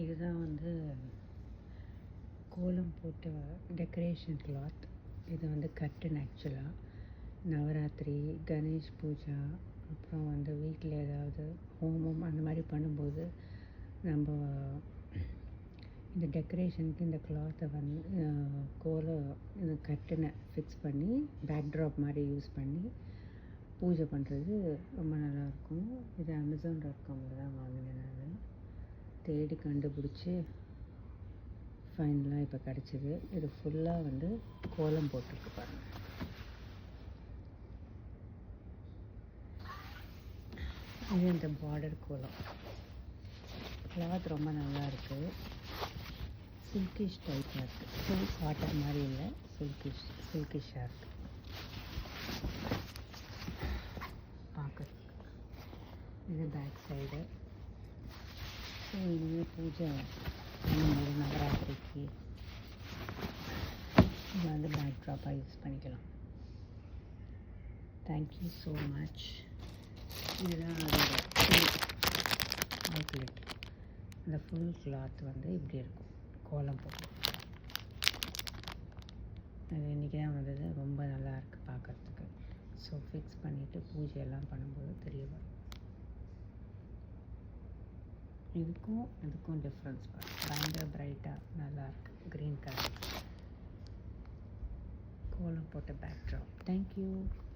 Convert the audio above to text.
இதுதான் வந்து கோலம் போட்ட டெக்கரேஷன் கிளாத். இது வந்து கர்டன் ஆக்சுவலாக. நவராத்திரி, கணேஷ் பூஜா, அப்புறம் வந்து வீட்டில் ஏதாவது ஹோமம் அந்த மாதிரி பண்ணும்போது நம்ம இந்த டெக்கரேஷனுக்கு இந்த கிளாத்தை வந்து இந்த கர்டனை ஃபிக்ஸ் பண்ணி பேக்ட்ராப் மாதிரி யூஸ் பண்ணி பூஜை பண்ணுறது ரொம்ப நல்லாயிருக்கும். இது Amazon.comல தான் வாங்கினேன். நான் தேடி கண்டுபிடிச்சி ஃபைனலாக இப்போ கிடச்சிது. இது ஃபுல்லாக வந்து கோலம் போட்டிருக்கு பாருங்கள். இது இந்த பார்டர் கோலம். கிளாத் ரொம்ப நல்லா இருக்குது. சில்கிஷ் டைப்பாக இருக்குது. ஃபுல் காட்டன் மாதிரி இல்லை, சில்கிஷாக இருக்குது பார்க்குறதுக்கு. இது பேக் சைடு. ஸோ இனிமேல் பூஜை பண்ணும்போது நவராத்திரிக்கு இது வந்து பேக்ட்ராப்பாக யூஸ் பண்ணிக்கலாம். Thank you so much. இதுதான் அதோட அவுட்லெட். இந்த ஃபுல் கிளாத் வந்து இப்படி இருக்கும் கோலம் போட்டு. அது இன்றைக்கி தான் வந்தது. ரொம்ப நல்லா இருக்குது பார்க்குறதுக்கு. ஸோ ஃபிக்ஸ் பண்ணிவிட்டு பூஜையெல்லாம் பண்ணும்போது தெரிய வரும். இதுக்கும் டிஃப்ரென்ஸ் பாருங்கள். பயங்கர பிரைட்டாக நல்லாயிருக்கு. க்ரீன் கலர் கோலம் போட்ட பேக்ட்ராப். தேங்க்யூ.